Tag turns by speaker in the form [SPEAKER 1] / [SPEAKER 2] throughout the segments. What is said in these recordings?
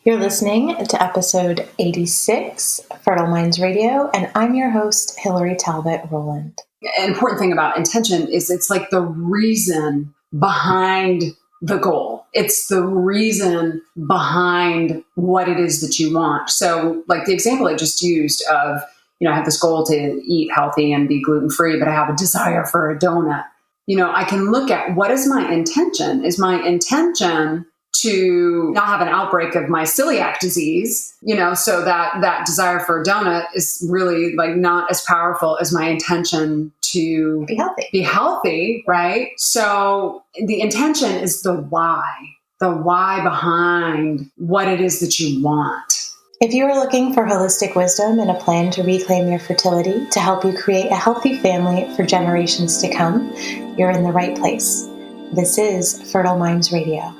[SPEAKER 1] You're listening to episode 86, Fertile Minds Radio, and I'm your host, Hillary Talbot Rowland.
[SPEAKER 2] An important thing about intention is it's like the reason behind the goal. It's the reason behind what it is that you want. So like the example I just used of, I have this goal to eat healthy and be gluten-free, but I have a desire for a donut. I can look at what is my intention? Is my intention to not have an outbreak of my celiac disease, so that desire for a donut is really like not as powerful as my intention to be healthy, right? So the intention is the why behind what it is that you want.
[SPEAKER 1] If you are looking for holistic wisdom and a plan to reclaim your fertility to help you create a healthy family for generations to come, you're in the right place. This is Fertile Minds Radio.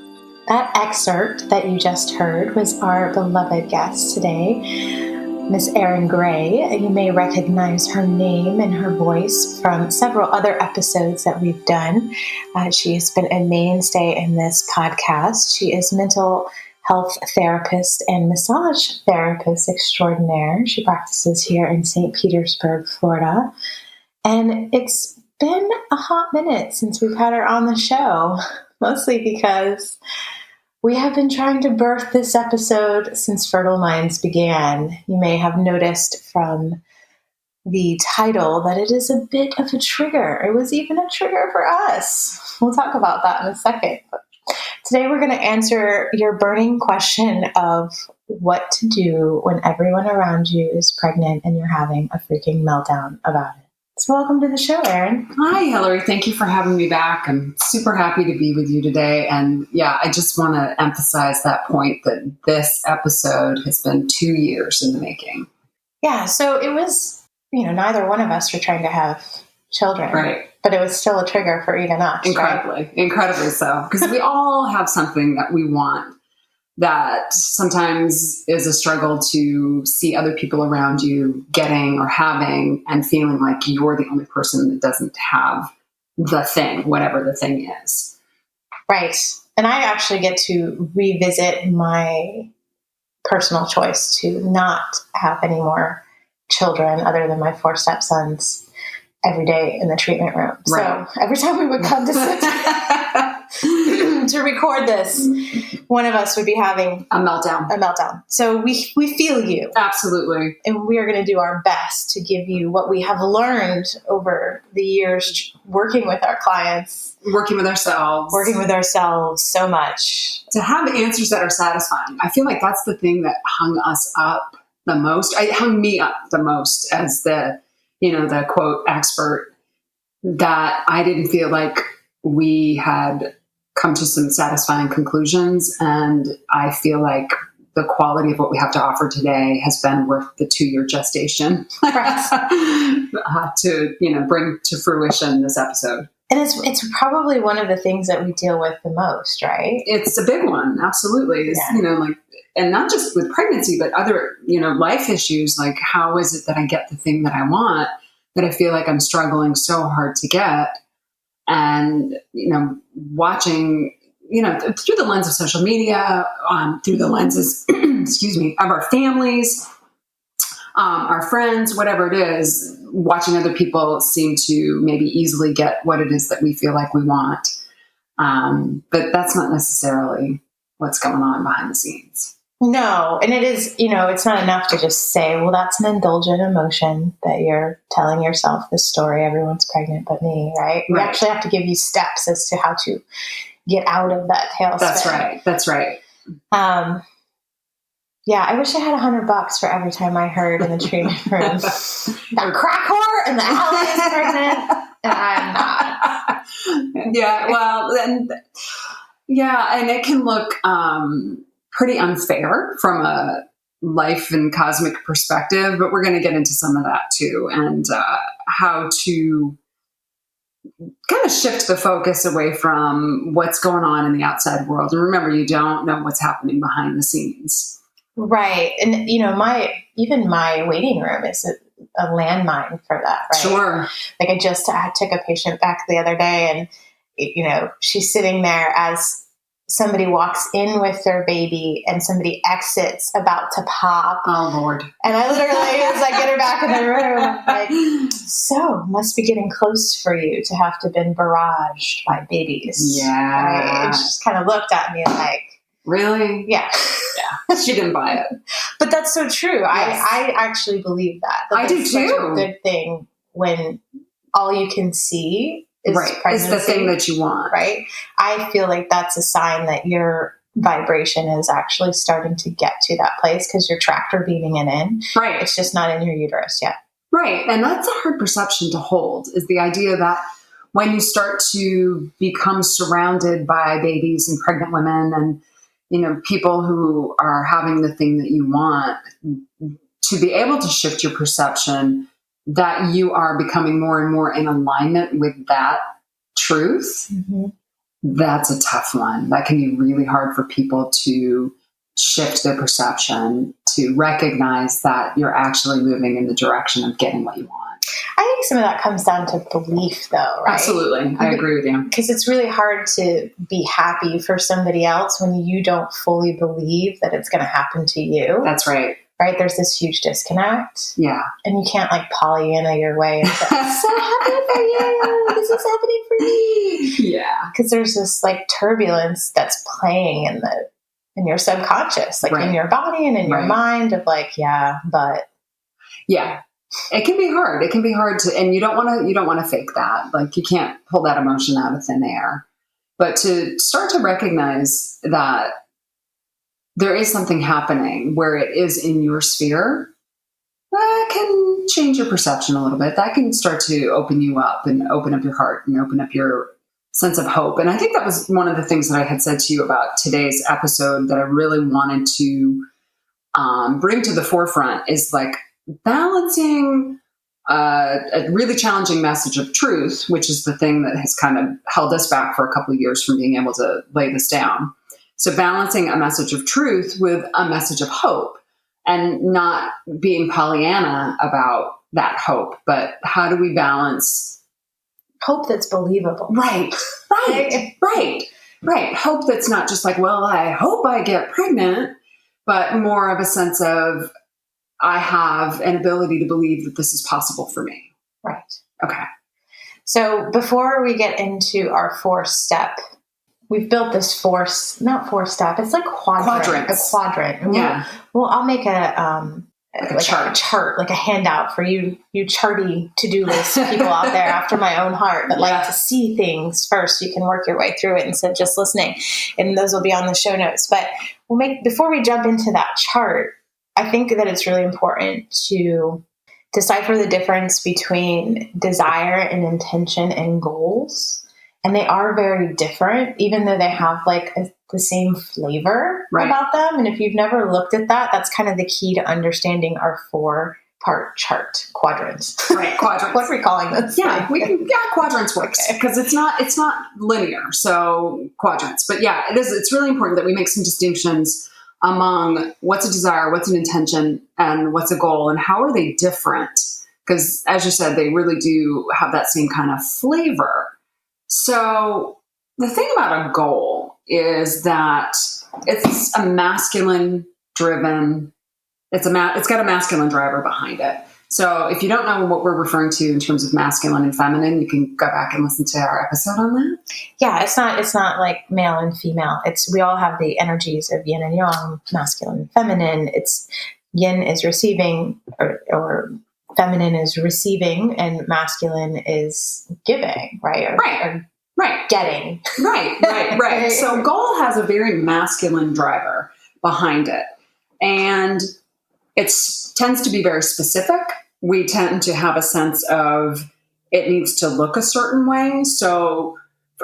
[SPEAKER 1] That excerpt that you just heard was our beloved guest today, Miss Erin Gray. You may recognize her name and her voice from several other episodes that we've done. She has been a mainstay in this podcast. She is mental health therapist and massage therapist extraordinaire. She practices here in St. Petersburg, Florida. And it's been a hot minute since we've had her on the show, mostly because we have been trying to birth this episode since Fertile Minds began. You may have noticed from the title that it is a bit of a trigger. It was even a trigger for us. We'll talk about that in a second. But today we're going to answer your burning question of what to do when everyone around you is pregnant and you're having a freaking meltdown about it. So welcome to the show, Erin.
[SPEAKER 2] Hi, Hillary. Thank you for having me back. I'm super happy to be with you today. And yeah, I just want to emphasize that point that this episode has been 2 years in the making.
[SPEAKER 1] Yeah, so it was, neither one of us were trying to have children.
[SPEAKER 2] Right.
[SPEAKER 1] But it was still a trigger for even us.
[SPEAKER 2] Incredibly so. Because we all have something that we want that sometimes is a struggle to see other people around you getting or having and feeling like you're the only person that doesn't have the thing, whatever the thing is.
[SPEAKER 1] Right. And I actually get to revisit my personal choice to not have any more children other than my 4 stepsons every day in the treatment room.
[SPEAKER 2] Right.
[SPEAKER 1] So every time we would come to sit to record this, one of us would be having
[SPEAKER 2] a meltdown.
[SPEAKER 1] So we feel you.
[SPEAKER 2] Absolutely.
[SPEAKER 1] And we are going to do our best to give you what we have learned over the years working with our clients.
[SPEAKER 2] Working with ourselves
[SPEAKER 1] so much.
[SPEAKER 2] To have answers that are satisfying. I feel like that's the thing that hung us up the most. It hung me up the most as the quote expert, that I didn't feel like we had come to some satisfying conclusions. And I feel like the quality of what we have to offer today has been worth the 2-year gestation to, bring to fruition this episode.
[SPEAKER 1] And it's probably one of the things that we deal with the most, right?
[SPEAKER 2] It's a big one. Absolutely. Yeah. And not just with pregnancy, but other, life issues. Like, how is it that I get the thing that I want that I feel like I'm struggling so hard to get? And, watching, through the lens of social media, through the lenses, of our families, our friends, whatever it is, watching other people seem to maybe easily get what it is that we feel like we want. But that's not necessarily what's going on behind the scenes.
[SPEAKER 1] No. And it is, it's not enough to just say, well, that's an indulgent emotion that you're telling yourself this story. Everyone's pregnant but me, right? We actually have to give you steps as to how to get out of that tailspin.
[SPEAKER 2] That's right.
[SPEAKER 1] Yeah, I wish I had $100 for every time I heard in the treatment room, that crack whore in the alley is pregnant, and I'm not.
[SPEAKER 2] Yeah, well, and it can look pretty unfair from a life and cosmic perspective, but we're going to get into some of that too, and how to kind of shift the focus away from what's going on in the outside world. And remember, you don't know what's happening behind the scenes.
[SPEAKER 1] Right. And, my waiting room is a landmine for that, right?
[SPEAKER 2] Sure.
[SPEAKER 1] Like I took a patient back the other day and, she's sitting there as somebody walks in with their baby and somebody exits about to pop.
[SPEAKER 2] Oh, Lord.
[SPEAKER 1] And I literally, as I get her back in the room, I'm like, so must be getting close for you to have to have been barraged by babies.
[SPEAKER 2] Yeah.
[SPEAKER 1] Right? And she just kind of looked at me like,
[SPEAKER 2] really?
[SPEAKER 1] Yeah.
[SPEAKER 2] Yeah. She didn't buy it.
[SPEAKER 1] But that's so true.
[SPEAKER 2] Yes.
[SPEAKER 1] I actually believe that.
[SPEAKER 2] I do
[SPEAKER 1] it's such
[SPEAKER 2] too.
[SPEAKER 1] a good thing when all you can see is
[SPEAKER 2] right.
[SPEAKER 1] pregnancy.
[SPEAKER 2] It's the thing that you want.
[SPEAKER 1] Right? I feel like that's a sign that your vibration is actually starting to get to that place because you're tractor beaming it in.
[SPEAKER 2] Right.
[SPEAKER 1] It's just not in your uterus yet.
[SPEAKER 2] Right. And that's a hard perception to hold, is the idea that when you start to become surrounded by babies and pregnant women and, you know, people who are having the thing that you want, to be able to shift your perception that you are becoming more and more in alignment with that truth, that's a tough one. That can be really hard for people to shift their perception, to recognize that you're actually moving in the direction of getting what you want.
[SPEAKER 1] I think some of that comes down to belief, though, right?
[SPEAKER 2] Absolutely. I agree with you.
[SPEAKER 1] Because it's really hard to be happy for somebody else when you don't fully believe that it's going to happen to you.
[SPEAKER 2] That's right.
[SPEAKER 1] Right? There's this huge disconnect.
[SPEAKER 2] Yeah.
[SPEAKER 1] And you can't like Pollyanna your way into, I'm so happy for you. This is happening for me.
[SPEAKER 2] Yeah.
[SPEAKER 1] Because there's this like turbulence that's playing in your subconscious, like in your body and in your mind of like, yeah, but.
[SPEAKER 2] Yeah. It can be hard. It can be hard to, and you don't want to fake that. Like you can't pull that emotion out of thin air, but to start to recognize that there is something happening where it is in your sphere, that can change your perception a little bit. That can start to open you up and open up your heart and open up your sense of hope. And I think that was one of the things that I had said to you about today's episode that I really wanted to bring to the forefront is like balancing a really challenging message of truth, which is the thing that has kind of held us back for a couple of years from being able to lay this down. So balancing a message of truth with a message of hope and not being Pollyanna about that hope, but how do we balance
[SPEAKER 1] hope that's believable?
[SPEAKER 2] Right. Hope that's not just like, well, I hope I get pregnant, but more of a sense of I have an ability to believe that this is possible for me.
[SPEAKER 1] Right.
[SPEAKER 2] Okay.
[SPEAKER 1] So before we get into our 4-step, we've built this not 4-step. It's like quadrant. A quadrant.
[SPEAKER 2] Yeah.
[SPEAKER 1] Well, I'll make a chart, like a handout for you charty to-do list people out there after my own heart that like to see things first. You can work your way through it instead of just listening. And those will be on the show notes. But before we jump into that chart, I think that it's really important to decipher the difference between desire and intention and goals. And they are very different, even though they have like the same flavor about them. And if you've never looked at that, that's kind of the key to understanding our 4-part chart quadrants.
[SPEAKER 2] Right, quadrants.
[SPEAKER 1] What are we calling this?
[SPEAKER 2] Yeah, quadrants works because it's not linear. So quadrants, but yeah, it is. It's really important that we make some distinctions among what's a desire, what's an intention, and what's a goal, and how are they different? Because as you said, they really do have that same kind of flavor. So the thing about a goal is that it's a masculine driven, it's got a masculine driver behind it. So if you don't know what we're referring to in terms of masculine and feminine, you can go back and listen to our episode on that.
[SPEAKER 1] Yeah, it's not like male and female. We all have the energies of yin and yang, masculine and feminine. It's yin is receiving or feminine is receiving and masculine is giving, right? Or getting.
[SPEAKER 2] Right. So goal has a very masculine driver behind it. And it tends to be very specific. We tend to have a sense of it needs to look a certain way. So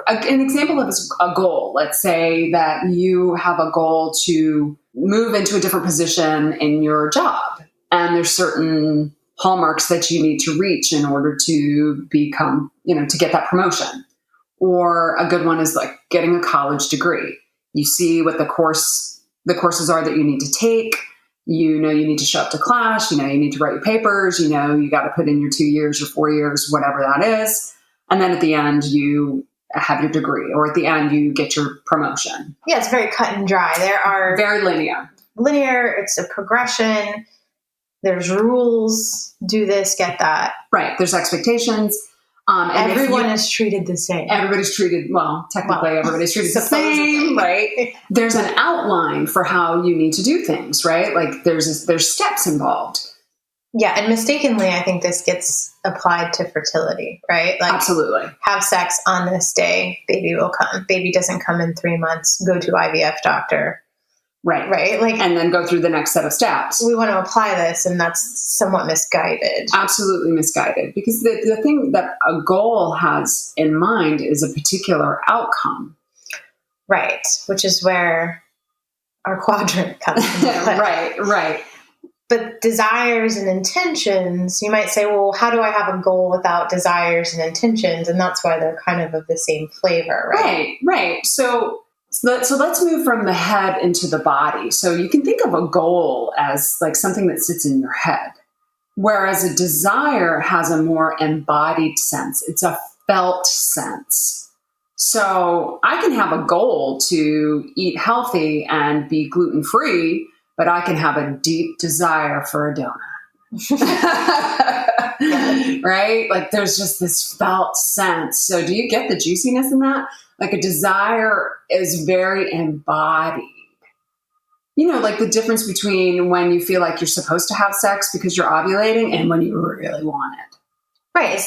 [SPEAKER 2] an example of a goal, let's say that you have a goal to move into a different position in your job. And there's certain hallmarks that you need to reach in order to become, to get that promotion. Or a good one is like getting a college degree. You see what the courses are that you need to take. You need to show up to class, you need to write your papers, you got to put in your 2 years or 4 years, whatever that is. And then at the end, you have your degree, or at the end you get your promotion.
[SPEAKER 1] Yeah, it's very cut and dry. There are
[SPEAKER 2] very linear.
[SPEAKER 1] It's a progression. There's rules. Do this, get that.
[SPEAKER 2] Right. There's expectations. And
[SPEAKER 1] everyone is treated the same.
[SPEAKER 2] Everybody's treated, technically everybody's treated the same, right? There's an outline for how you need to do things, right? Like there's steps involved.
[SPEAKER 1] Yeah, and mistakenly, I think this gets applied to fertility, right? Like,
[SPEAKER 2] absolutely.
[SPEAKER 1] Have sex on this day, baby will come. Baby doesn't come in 3 months, go to IVF doctor.
[SPEAKER 2] Right.
[SPEAKER 1] Right. Like,
[SPEAKER 2] and then go through the next set of steps.
[SPEAKER 1] We want to apply this, and that's somewhat misguided.
[SPEAKER 2] Absolutely misguided. Because the thing that a goal has in mind is a particular outcome.
[SPEAKER 1] Right. Which is where our quadrant comes into play.
[SPEAKER 2] Right.
[SPEAKER 1] But desires and intentions, you might say, well, how do I have a goal without desires and intentions? And that's why they're kind of the same flavor, right?
[SPEAKER 2] Right. So let's move from the head into the body. So you can think of a goal as like something that sits in your head, whereas a desire has a more embodied sense. It's a felt sense. So I can have a goal to eat healthy and be gluten-free, but I can have a deep desire for a donut. Right? Like there's just this felt sense. So do you get the juiciness in that? Like a desire is very embodied. You know, like the difference between when you feel like you're supposed to have sex because you're ovulating and when you really want it.
[SPEAKER 1] Right.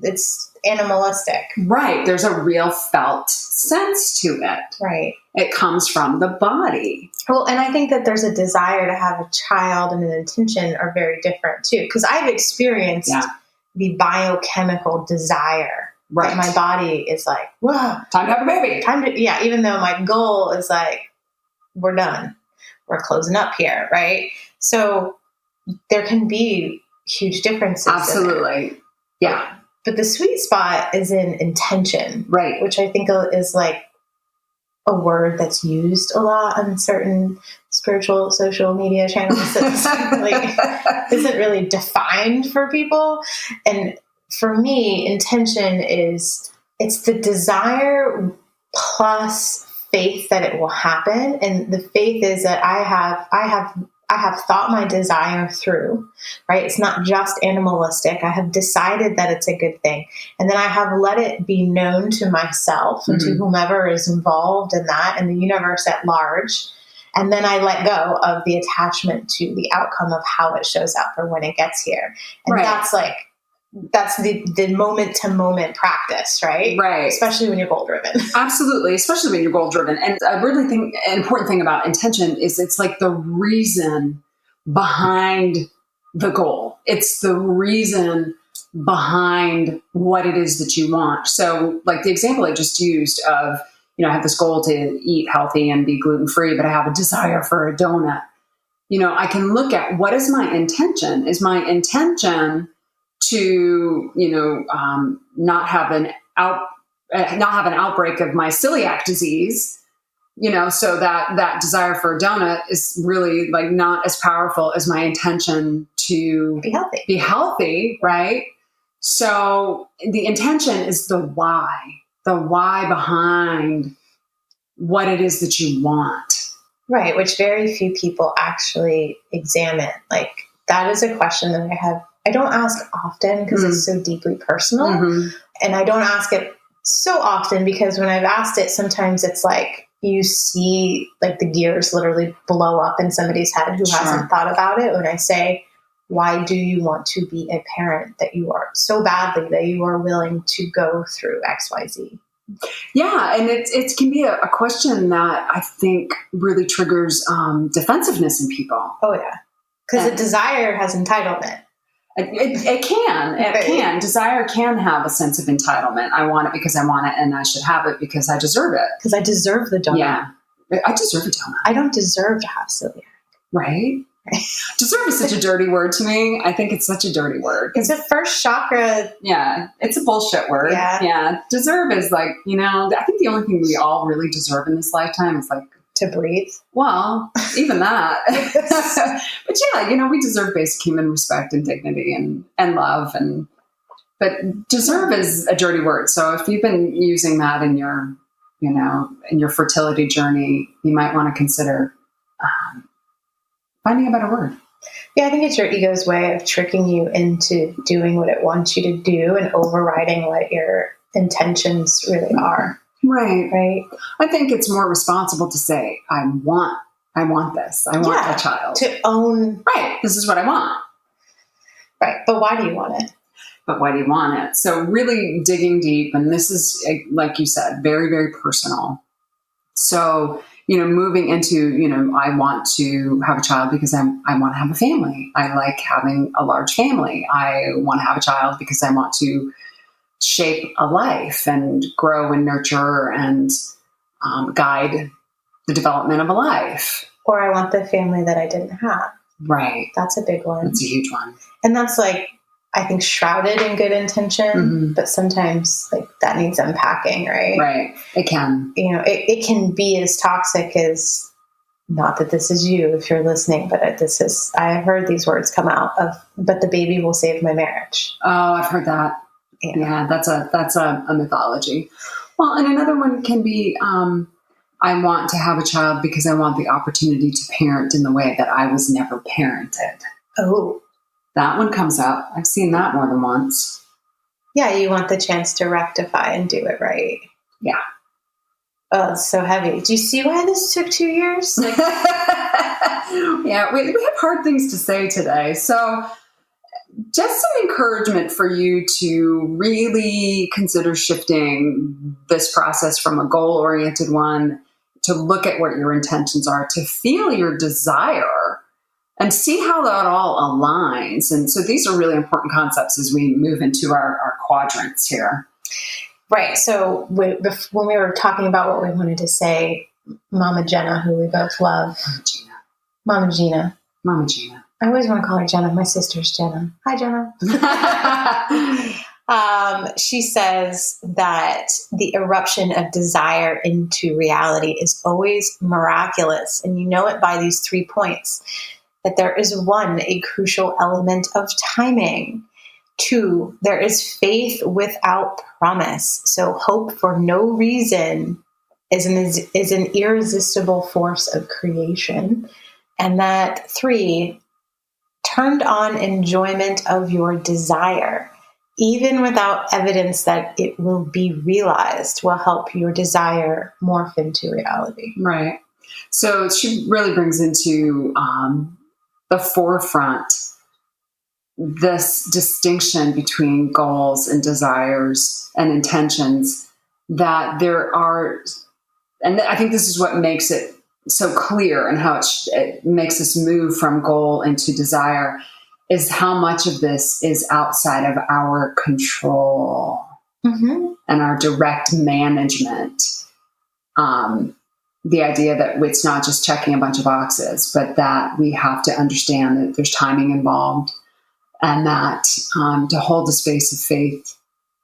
[SPEAKER 1] It's animalistic.
[SPEAKER 2] Right. There's a real felt sense to it.
[SPEAKER 1] Right.
[SPEAKER 2] It comes from the body.
[SPEAKER 1] Well, and I think that there's a desire to have a child and an intention are very different too. Because I've experienced the biochemical desire. Right. My body is like, whoa.
[SPEAKER 2] Time to have a baby.
[SPEAKER 1] Even though my goal is like, we're done. We're closing up here, right? So there can be huge differences.
[SPEAKER 2] Absolutely. Yeah.
[SPEAKER 1] But the sweet spot is in intention.
[SPEAKER 2] Right.
[SPEAKER 1] Which I think is like a word that's used a lot on certain spiritual social media channels that like isn't really defined for people. And for me, intention it's the desire plus faith that it will happen. And the faith is that I have thought my desire through, right? It's not just animalistic. I have decided that it's a good thing. And then I have let it be known to myself and to whomever is involved in that and the universe at large. And then I let go of the attachment to the outcome of how it shows up or when it gets here. And that's the moment to moment practice, right?
[SPEAKER 2] Right.
[SPEAKER 1] Especially when you're goal driven.
[SPEAKER 2] Absolutely. Especially when you're goal driven. And I really think an important thing about intention is it's like the reason behind the goal. It's the reason behind what it is that you want. So like the example I just used of, I have this goal to eat healthy and be gluten-free, but I have a desire for a donut. I can look at what is my intention? Is my intention to, not have an outbreak of my celiac disease, so that desire for a donut is really like not as powerful as my intention to be healthy, right? So the intention is the why behind what it is that you want.
[SPEAKER 1] Right. Which very few people actually examine. Like that is a question that I don't ask often because it's so deeply personal. And I don't ask it so often because when I've asked it, sometimes it's like you see like the gears literally blow up in somebody's head who hasn't thought about it. When I say, why do you want to be a parent that you are so badly that you are willing to go through XYZ?
[SPEAKER 2] Yeah. And it can be a question that I think really triggers defensiveness in people.
[SPEAKER 1] Oh, yeah. Because a desire has entitlement.
[SPEAKER 2] It can. Desire can have a sense of entitlement. I want it because I want it, and I should have it because I deserve it.
[SPEAKER 1] Because I deserve the donut.
[SPEAKER 2] Yeah. I deserve a donut.
[SPEAKER 1] I don't deserve to have celiac.
[SPEAKER 2] Right? Deserve is such a dirty word to me. I think it's such a dirty word.
[SPEAKER 1] It's a first chakra.
[SPEAKER 2] Yeah. It's a bullshit word. Yeah. Deserve is like, I think the only thing we all really deserve in this lifetime is like
[SPEAKER 1] to breathe.
[SPEAKER 2] Well, even that. But yeah, we deserve basic human respect and dignity and love. And But deserve is a dirty word. So if you've been using that in your, in your fertility journey, you might want to consider finding a better word.
[SPEAKER 1] Yeah, I think it's your ego's way of tricking you into doing what it wants you to do and overriding what your intentions really are.
[SPEAKER 2] Right.
[SPEAKER 1] Right.
[SPEAKER 2] I think it's more responsible to say, I want this. I want a child.
[SPEAKER 1] To own.
[SPEAKER 2] Right. This is what I want.
[SPEAKER 1] Right. But why do you want it?
[SPEAKER 2] But why do you want it? So really digging deep. And this is, like you said, very, very personal. So, moving into, I want to have a child because I want to have a family. I like having a large family. I want to have a child because I want to shape a life and grow and nurture and guide the development of a life.
[SPEAKER 1] Or I want the family that I didn't have.
[SPEAKER 2] Right.
[SPEAKER 1] That's a big one.
[SPEAKER 2] That's a huge one.
[SPEAKER 1] And that's I think shrouded in good intention, but sometimes that needs unpacking, right?
[SPEAKER 2] Right. It can.
[SPEAKER 1] It can be as toxic as, not that this is you if you're listening, but I have heard these words come out of, but the baby will save my marriage.
[SPEAKER 2] Oh, I've heard that. Yeah, that's a mythology. Well, and another one can be, I want to have a child because I want the opportunity to parent in the way that I was never parented.
[SPEAKER 1] Oh.
[SPEAKER 2] That one comes up. I've seen that more than once.
[SPEAKER 1] Yeah, you want the chance to rectify and do it right.
[SPEAKER 2] Yeah.
[SPEAKER 1] Oh, it's so heavy. Do you see why this took 2 years?
[SPEAKER 2] Yeah, we have hard things to say today. So just some encouragement for you to really consider shifting this process from a goal-oriented one to look at what your intentions are, to feel your desire, and see how that all aligns. And so these are really important concepts as we move into our quadrants here.
[SPEAKER 1] Right. So when we were talking about what we wanted to say, Mama Jenna, who we both love. Mama Gina. I always want to call her Jenna. My sister's Jenna. Hi, Jenna. She says that the eruption of desire into reality is always miraculous. And you know it by these 3 points. That there is 1, a crucial element of timing. 2, there is faith without promise. So hope for no reason is an irresistible force of creation. And that 3, turned on enjoyment of your desire, even without evidence that it will be realized, will help your desire morph into reality.
[SPEAKER 2] Right. So she really brings into the forefront this distinction between goals and desires and intentions, that there are, and I think this is what makes it so clear and how it makes us move from goal into desire, is how much of this is outside of our control and our direct management. The idea that it's not just checking a bunch of boxes, but that we have to understand that there's timing involved, and that to hold a space of faith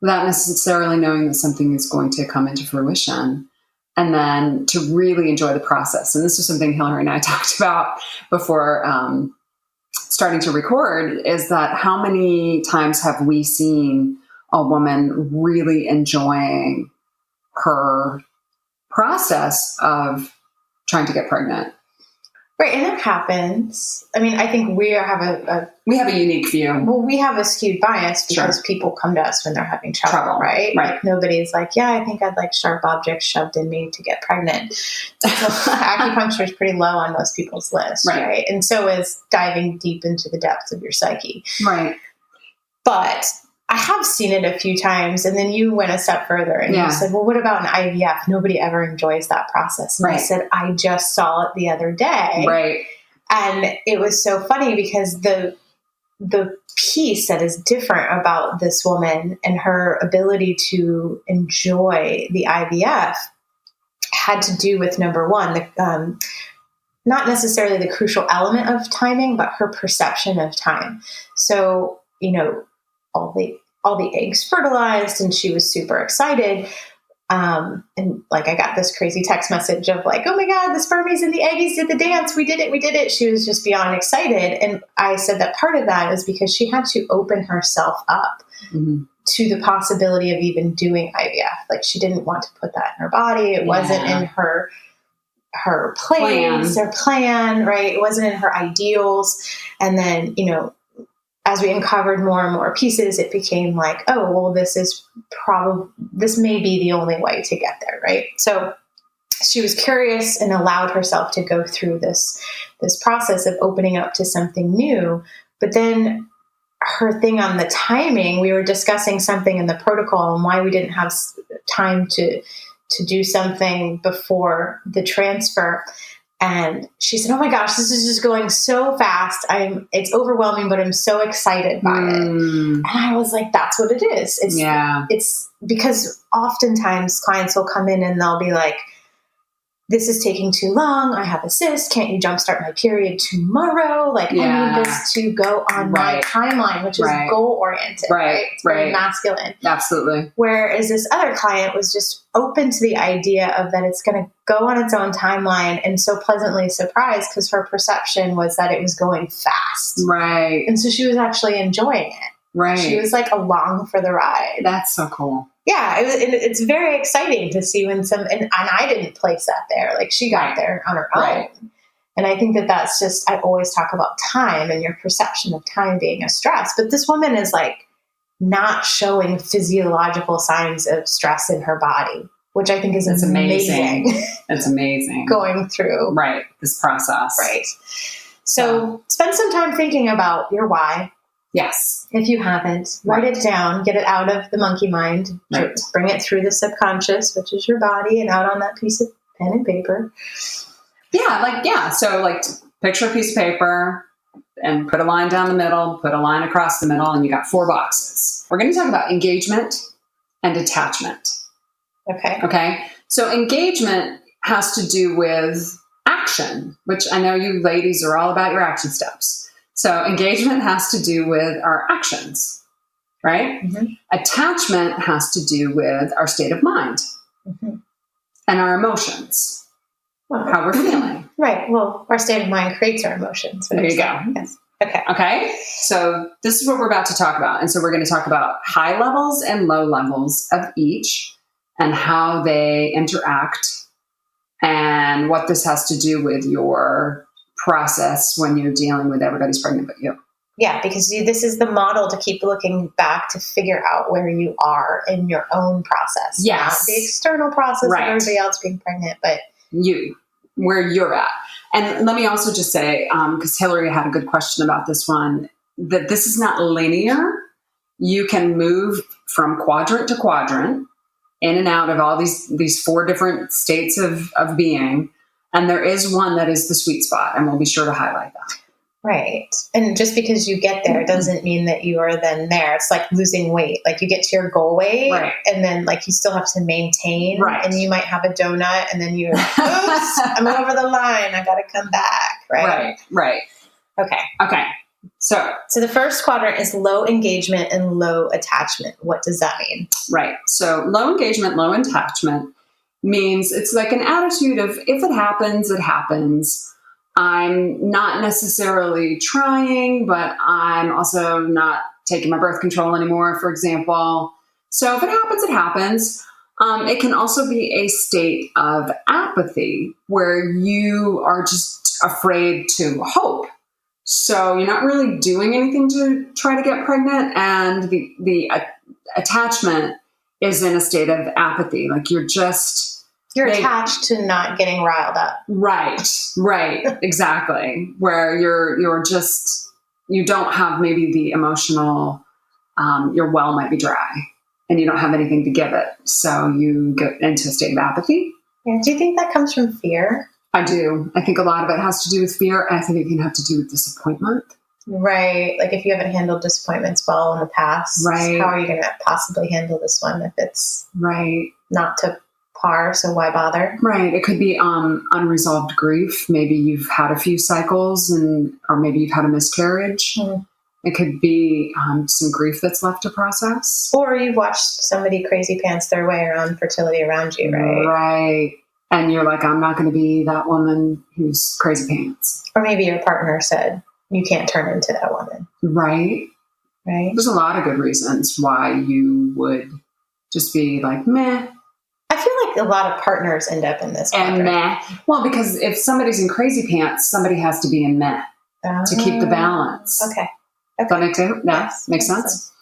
[SPEAKER 2] without necessarily knowing that something is going to come into fruition, and then to really enjoy the process. And this is something Hillary and I talked about before starting to record, is that how many times have we seen a woman really enjoying her process of trying to get pregnant?
[SPEAKER 1] Right, and that happens. I mean, I think we have a
[SPEAKER 2] unique view.
[SPEAKER 1] Well, we have a skewed bias because people come to us when they're having trouble, right?
[SPEAKER 2] Right.
[SPEAKER 1] Like, nobody's like, yeah, I think I'd like sharp objects shoved in me to get pregnant. So acupuncture is pretty low on most people's list, right? And so is diving deep into the depths of your psyche.
[SPEAKER 2] Right.
[SPEAKER 1] But I have seen it a few times, and then you went a step further and you said, well, what about an IVF? Nobody ever enjoys that process. And I said, I just saw it the other day.
[SPEAKER 2] Right.
[SPEAKER 1] And it was so funny because the piece that is different about this woman and her ability to enjoy the IVF had to do with, number 1, not necessarily the crucial element of timing, but her perception of time. So, all the eggs fertilized, and she was super excited. And I got this crazy text message of oh my God, the spermies and the eggies did the dance. We did it. She was just beyond excited. And I said that part of that is because she had to open herself up to the possibility of even doing IVF. Like, she didn't want to put that in her body. It wasn't in her plans or plan, right? It wasn't in her ideals. And then, as we uncovered more and more pieces, it became like, oh, well, this may be the only way to get there, right? So she was curious and allowed herself to go through this process of opening up to something new. But then her thing on the timing, we were discussing something in the protocol and why we didn't have time to do something before the transfer. And she said, oh my gosh, this is just going so fast. It's overwhelming, but I'm so excited by it. And I was like, that's what it is. It's because oftentimes clients will come in and they'll be like, this is taking too long. I have a cyst. Can't you jumpstart my period tomorrow? Like, I need this to go on my timeline, which is goal-oriented, right? It's very masculine.
[SPEAKER 2] Absolutely.
[SPEAKER 1] Whereas this other client was just open to the idea of that it's going to go on its own timeline, and so pleasantly surprised because her perception was that it was going fast.
[SPEAKER 2] Right.
[SPEAKER 1] And so she was actually enjoying it.
[SPEAKER 2] Right.
[SPEAKER 1] She was like along for the ride.
[SPEAKER 2] That's so cool.
[SPEAKER 1] Yeah, it's very exciting to see when and I didn't place that there. Like, she got there on her own. Right. And I think that's just, I always talk about time and your perception of time being a stress. But this woman is like not showing physiological signs of stress in her body, which I think is amazing.
[SPEAKER 2] It's amazing.
[SPEAKER 1] Going through.
[SPEAKER 2] Right. This process.
[SPEAKER 1] Right. So spend some time thinking about your why.
[SPEAKER 2] Yes.
[SPEAKER 1] If you haven't, write it down, get it out of the monkey mind, bring it through the subconscious, which is your body, and out on that piece of pen and paper.
[SPEAKER 2] So picture a piece of paper and put a line down the middle, put a line across the middle, and you got 4 boxes. We're going to talk about engagement and attachment. Okay. So engagement has to do with action, which I know you ladies are all about your action steps. So engagement has to do with our actions, right? Mm-hmm. Attachment has to do with our state of mind and our emotions, how we're feeling.
[SPEAKER 1] Right. Well, our state of mind creates our emotions.
[SPEAKER 2] There you go.
[SPEAKER 1] Yes.
[SPEAKER 2] Okay. So this is what we're about to talk about. And so we're going to talk about high levels and low levels of each and how they interact and what this has to do with your process when you're dealing with everybody's pregnant but you.
[SPEAKER 1] Yeah, because this is the model to keep looking back to figure out where you are in your own process.
[SPEAKER 2] Yes.
[SPEAKER 1] Not the external process of everybody else being pregnant, but
[SPEAKER 2] where you're at. And let me also just say, because Hillary had a good question about this one, that this is not linear. You can move from quadrant to quadrant in and out of all these 4 different states of being. And there is one that is the sweet spot, and we'll be sure to highlight that.
[SPEAKER 1] Right. And just because you get there doesn't mean that you are then there. It's like losing weight. Like, you get to your goal weight, and then you still have to maintain. Right. And you might have a donut, and then you're, oops, I'm over the line. I got to come back.
[SPEAKER 2] Right. Okay. So
[SPEAKER 1] the first quadrant is low engagement and low attachment. What does that mean?
[SPEAKER 2] Right. So low engagement, low attachment means it's like an attitude of, if it happens, it happens. I'm not necessarily trying, but I'm also not taking my birth control anymore, for example. So if it happens, it happens. It can also be a state of apathy where you are just afraid to hope. So you're not really doing anything to try to get pregnant, and the attachment is in a state of apathy. Like, you're
[SPEAKER 1] attached to not getting riled up.
[SPEAKER 2] Right, exactly. Where you don't have maybe the emotional, your well might be dry and you don't have anything to give it. So you get into a state of apathy.
[SPEAKER 1] Yeah. Do you think that comes from fear?
[SPEAKER 2] I do. I think a lot of it has to do with fear. I think it can have to do with disappointment.
[SPEAKER 1] Right. Like, if you haven't handled disappointments well in the past, how are you going to possibly handle this one if it's not to par, so why bother? Right.
[SPEAKER 2] It could be unresolved grief. Maybe you've had a few cycles, or maybe you've had a miscarriage. Mm. It could be some grief that's left to process.
[SPEAKER 1] Or you've watched somebody crazy pants their way around fertility around you, right?
[SPEAKER 2] Right. And you're like, I'm not going to be that woman who's crazy pants.
[SPEAKER 1] Or maybe your partner said, you can't turn into that woman.
[SPEAKER 2] Right.
[SPEAKER 1] Right.
[SPEAKER 2] There's a lot of good reasons why you would just be like, meh.
[SPEAKER 1] I feel like a lot of partners end up in this
[SPEAKER 2] And
[SPEAKER 1] quadrant.
[SPEAKER 2] meh. Well, because if somebody's in crazy pants, somebody has to be in meh to keep the balance.
[SPEAKER 1] Okay.
[SPEAKER 2] Does that make sense? Yeah,
[SPEAKER 1] Yes,
[SPEAKER 2] makes sense.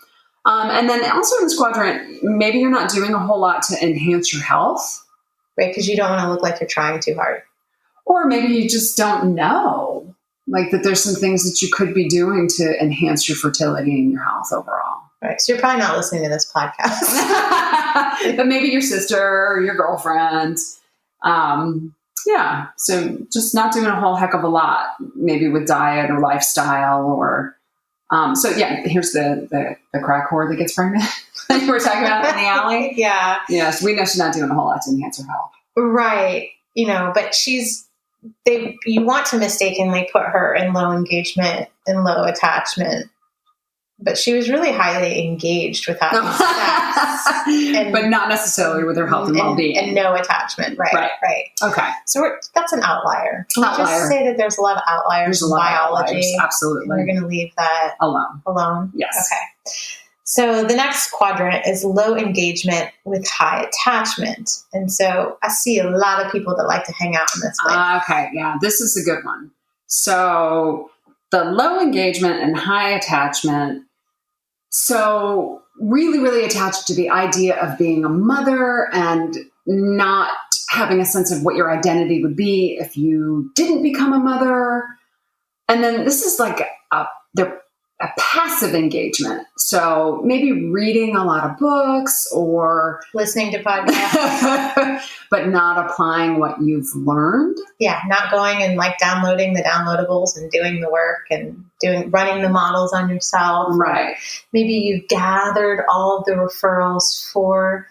[SPEAKER 2] And then also in this quadrant, maybe you're not doing a whole lot to enhance your health.
[SPEAKER 1] Right, because you don't want to look like you're trying too hard.
[SPEAKER 2] Or maybe you just don't know, like that there's some things that you could be doing to enhance your fertility and your health overall.
[SPEAKER 1] Right, so you're probably not listening to this podcast.
[SPEAKER 2] But maybe your sister or your girlfriend. Yeah, so just not doing a whole heck of a lot, maybe with diet or lifestyle or... so yeah, here's the crack whore that gets pregnant that you were talking about in the alley.
[SPEAKER 1] Yeah.
[SPEAKER 2] Yes, we know she's not doing a whole lot to enhance her health.
[SPEAKER 1] Right. But you want to mistakenly put her in low engagement and low attachment, but she was really highly engaged with having sex.
[SPEAKER 2] But not necessarily with her health and well-being.
[SPEAKER 1] And no attachment. Right.
[SPEAKER 2] Okay.
[SPEAKER 1] So that's an outlier. Can we just say that there's a lot of outliers in biology?
[SPEAKER 2] Outliers. Absolutely.
[SPEAKER 1] We're going to leave that
[SPEAKER 2] alone. Yes.
[SPEAKER 1] Okay. So the next quadrant is low engagement with high attachment. And so I see a lot of people that like to hang out in this way.
[SPEAKER 2] Okay. Yeah. This is a good one. So the low engagement and high attachment. So really, really attached to the idea of being a mother and not having a sense of what your identity would be if you didn't become a mother. And then this is like a passive engagement. So maybe reading a lot of books or
[SPEAKER 1] listening to podcasts,
[SPEAKER 2] but not applying what you've learned.
[SPEAKER 1] Yeah. Not going and like downloading the downloadables and doing the work and running the models on yourself.
[SPEAKER 2] Right.
[SPEAKER 1] Maybe you've gathered all of the referrals for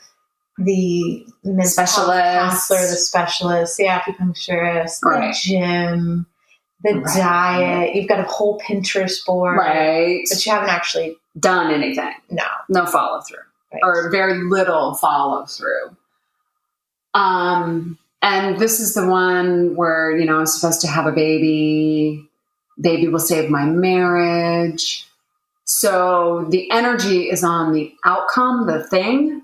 [SPEAKER 1] the mental health counselor, the specialist, the acupuncturist, the gym, the diet. You've got a whole Pinterest board, but you haven't actually
[SPEAKER 2] done anything. No follow through, or very little follow through. And this is the one where I'm supposed to have a baby. Baby will save my marriage. So the energy is on the outcome, the thing,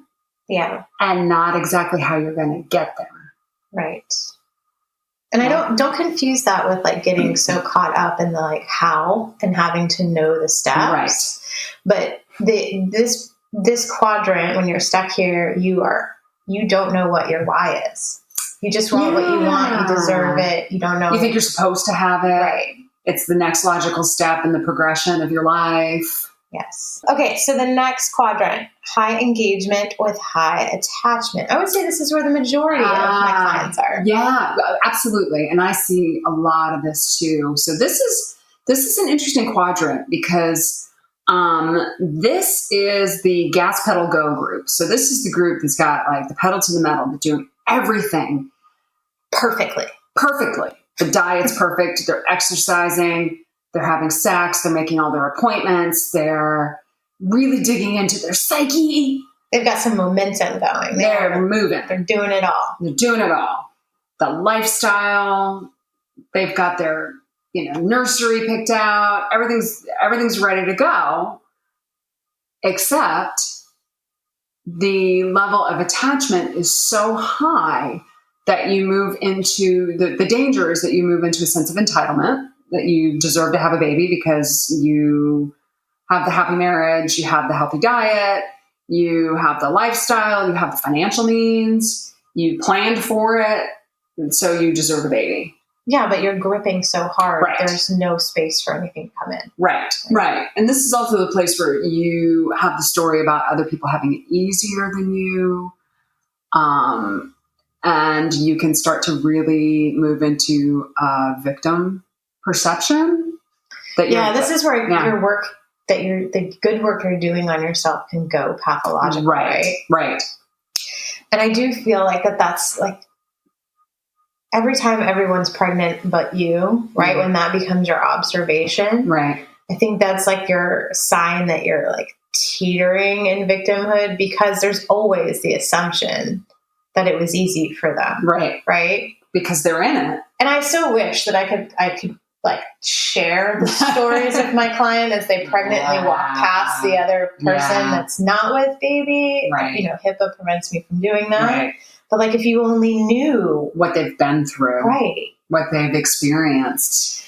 [SPEAKER 2] and not exactly how you're going to get there.
[SPEAKER 1] Right. And I don't confuse that with like getting so caught up in the like how and having to know the steps. Right. But this quadrant, when you're stuck here, you don't know what your why is. You just want what you want. You deserve it. You don't know.
[SPEAKER 2] You think you're supposed to have it.
[SPEAKER 1] Right.
[SPEAKER 2] It's the next logical step in the progression of your life.
[SPEAKER 1] Yes. Okay, so the next quadrant, high engagement with high attachment. I would say this is where the majority of my clients are.
[SPEAKER 2] Yeah, absolutely. And I see a lot of this too. So this is an interesting quadrant because this is the gas pedal go group. So this is the group that's got like the pedal to the metal. They're doing everything
[SPEAKER 1] perfectly.
[SPEAKER 2] The diet's perfect. They're exercising. They're having sex. They're making all their appointments. They're really digging into their psyche.
[SPEAKER 1] They've got some momentum going.
[SPEAKER 2] They're moving.
[SPEAKER 1] They're doing it all.
[SPEAKER 2] The lifestyle. They've got their, nursery picked out. Everything's ready to go. Except the level of attachment is so high that you move into the danger is that you move into a sense of entitlement, that you deserve to have a baby because you have the happy marriage, you have the healthy diet, you have the lifestyle, you have the financial means, you planned for it, and so you deserve a baby.
[SPEAKER 1] Yeah, but you're gripping so hard, there's no space for anything to come in.
[SPEAKER 2] Right. And this is also the place where you have the story about other people having it easier than you. And you can start to really move into victim perception.
[SPEAKER 1] This is where your work, the good work you're doing on yourself can go pathological.
[SPEAKER 2] Right.
[SPEAKER 1] And I do feel like that's like every time everyone's pregnant but you, right? When that becomes your observation,
[SPEAKER 2] right?
[SPEAKER 1] I think that's like your sign that you're like teetering in victimhood because there's always the assumption that it was easy for them.
[SPEAKER 2] Right.
[SPEAKER 1] Right.
[SPEAKER 2] Because they're in it.
[SPEAKER 1] And I so wish that I could like share the stories of my client as they pregnantly walk past the other person that's not with baby.
[SPEAKER 2] Right.
[SPEAKER 1] You know, HIPAA prevents me from doing that.
[SPEAKER 2] Right.
[SPEAKER 1] But like, if you only knew
[SPEAKER 2] what they've been through,
[SPEAKER 1] right,
[SPEAKER 2] what they've experienced,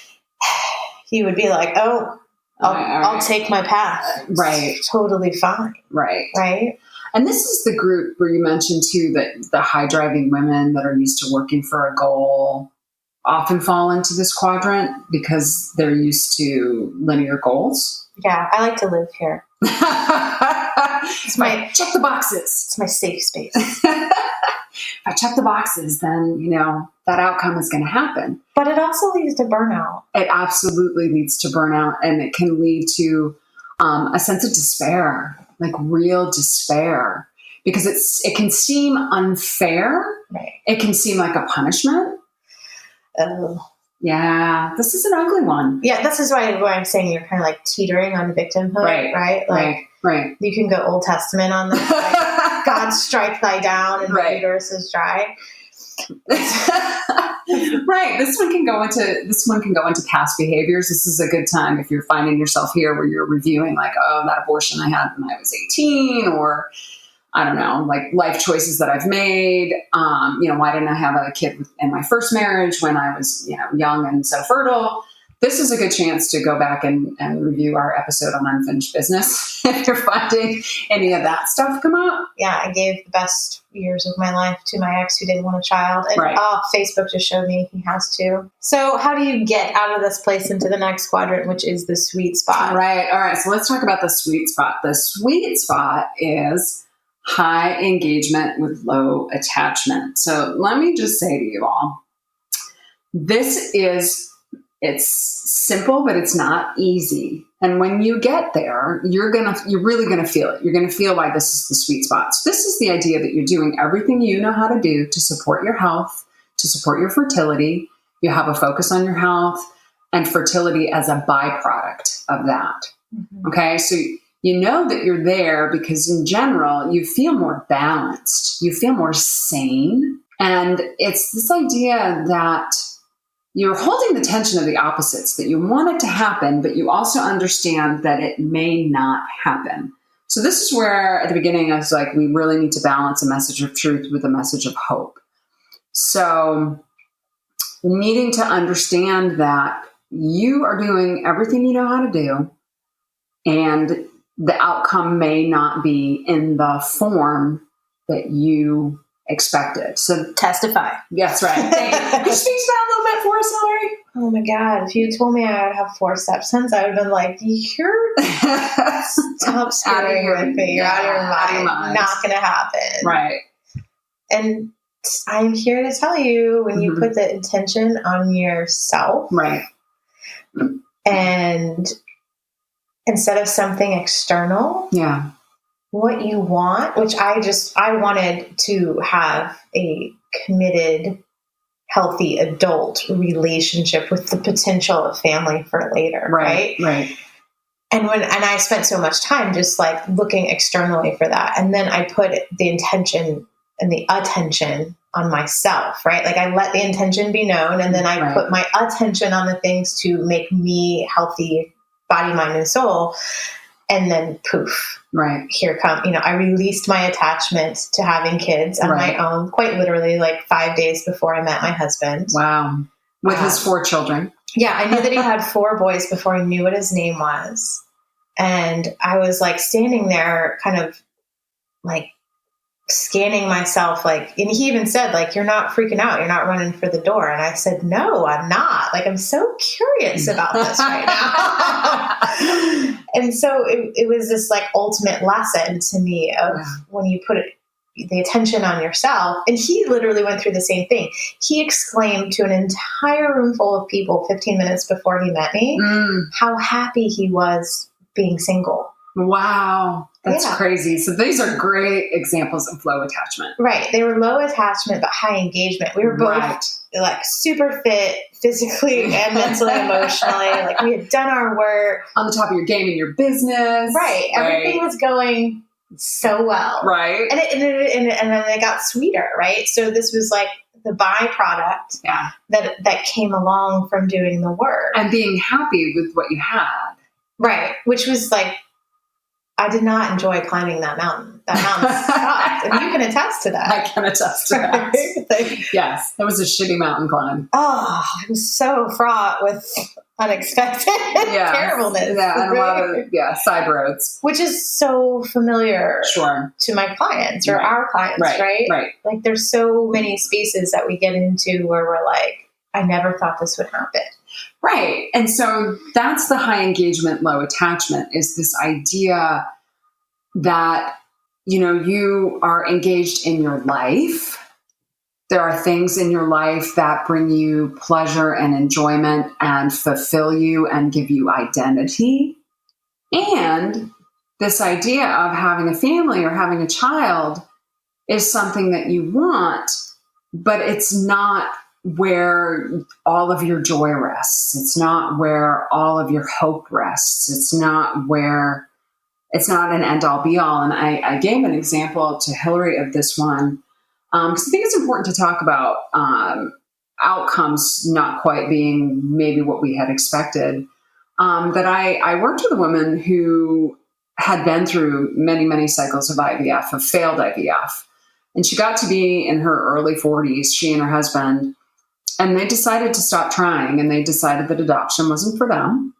[SPEAKER 1] he would be like, oh, I'll take my path.
[SPEAKER 2] Right.
[SPEAKER 1] It's totally fine.
[SPEAKER 2] Right.
[SPEAKER 1] Right.
[SPEAKER 2] And this is the group where you mentioned too that the high driving women that are used to working for a goal often fall into this quadrant because they're used to linear goals.
[SPEAKER 1] Yeah, I like to live here.
[SPEAKER 2] It's my check the boxes.
[SPEAKER 1] It's my safe space.
[SPEAKER 2] If I check the boxes, then, you know, that outcome is going to happen.
[SPEAKER 1] But it also leads to burnout.
[SPEAKER 2] It absolutely leads to burnout, and it can lead to a sense of despair, like real despair, because it can seem unfair.
[SPEAKER 1] Right.
[SPEAKER 2] It can seem like a punishment.
[SPEAKER 1] Oh.
[SPEAKER 2] Yeah, this is an ugly one.
[SPEAKER 1] Yeah, this is why I'm saying you're kind of like teetering on victimhood, right? Like,
[SPEAKER 2] right.
[SPEAKER 1] You can go Old Testament on this. Like, God strike thy down and the uterus is dry.
[SPEAKER 2] Right. This one can go into past behaviors. This is a good time if you're finding yourself here where you're reviewing like, oh, that abortion I had when I was 18, or I don't know, like life choices that I've made. You know, why didn't I have a kid in my first marriage when I was, you know, young and so fertile? This is a good chance to go back and review our episode on unfinished business if you're finding any of that stuff come up.
[SPEAKER 1] Yeah, I gave the best years of my life to my ex who didn't want a child. And Facebook just showed me he has two. So how do you get out of this place into the next quadrant, which is the sweet spot?
[SPEAKER 2] Right. All right. So let's talk about the sweet spot. The sweet spot is high engagement with low attachment. So let me just say to you all, it's simple, but it's not easy. And when you get there, you're really going to feel it. You're going to feel why this is the sweet spot. So this is the idea that you're doing everything you know how to do to support your health, to support your fertility. You have a focus on your health and fertility as a byproduct of that. Mm-hmm. Okay. So you know that you're there because in general, you feel more balanced. You feel more sane. And it's this idea that you're holding the tension of the opposites, that you want it to happen, but you also understand that it may not happen. So this is where at the beginning I was like, we really need to balance a message of truth with a message of hope. So needing to understand that you are doing everything you know how to do, and the outcome may not be in the form that you expected. So
[SPEAKER 1] testify.
[SPEAKER 2] Yes, right. Could you speak to that a little bit for us, Hillary?
[SPEAKER 1] Oh my God. If you told me I would have 4 stepsons, I would have been like, stop screwing with me. You're out of your mind. Not going to happen.
[SPEAKER 2] Right.
[SPEAKER 1] And I'm here to tell you, when you put the intention on yourself.
[SPEAKER 2] Right.
[SPEAKER 1] And instead of something external.
[SPEAKER 2] Yeah.
[SPEAKER 1] What you want, which I wanted to have a committed, healthy adult relationship with the potential of family for later. Right. And I spent so much time just like looking externally for that. And then I put the intention and the attention on myself, right? Like I let the intention be known, and then I put my attention on the things to make me healthy, body, mind, and soul. And then poof, here come, I released my attachment to having kids on my own, quite literally like 5 days before I met my husband.
[SPEAKER 2] Wow. With his 4 children.
[SPEAKER 1] Yeah. I knew that he had 4 boys before I knew what his name was. And I was like standing there kind of like scanning myself, like, and he even said, like, you're not freaking out. You're not running for the door. And I said, no, I'm not. Like, I'm so curious about this right now. And so it was this like ultimate lesson to me of when you put the attention on yourself. And he literally went through the same thing. He exclaimed to an entire room full of people 15 minutes before he met me, how happy he was being single.
[SPEAKER 2] Wow. That's crazy. So these are great examples of low attachment.
[SPEAKER 1] Right. They were low attachment, but high engagement. We were both like super fit physically and mentally, emotionally. Like we had done our work.
[SPEAKER 2] On the top of your game in your business.
[SPEAKER 1] Right. Everything was going so well.
[SPEAKER 2] Right.
[SPEAKER 1] And then it got sweeter, right? So this was like the byproduct that came along from doing the work.
[SPEAKER 2] And being happy with what you had.
[SPEAKER 1] Right. Which was like, I did not enjoy climbing that mountain. That mountain sucked. And you can attest to that.
[SPEAKER 2] I can attest to that. Yes. That was a shitty mountain climb.
[SPEAKER 1] Oh, it was so fraught with unexpected terribleness.
[SPEAKER 2] Yeah, and a lot of side roads.
[SPEAKER 1] Which is so familiar
[SPEAKER 2] to
[SPEAKER 1] my clients or our clients, right?
[SPEAKER 2] Right.
[SPEAKER 1] Like there's so many spaces that we get into where we're like, I never thought this would happen.
[SPEAKER 2] Right. And so that's the high engagement, low attachment, is this idea that, you are engaged in your life. There are things in your life that bring you pleasure and enjoyment and fulfill you and give you identity. And this idea of having a family or having a child is something that you want, but it's not where all of your joy rests. It's not where all of your hope rests. It's not an end all be all. And I gave an example to Hillary of this one because I think it's important to talk about outcomes not quite being maybe what we had expected. That I worked with a woman who had been through many, many cycles of IVF, of failed IVF. And she got to be in her early 40s, she and her husband, and they decided to stop trying, and they decided that adoption wasn't for them.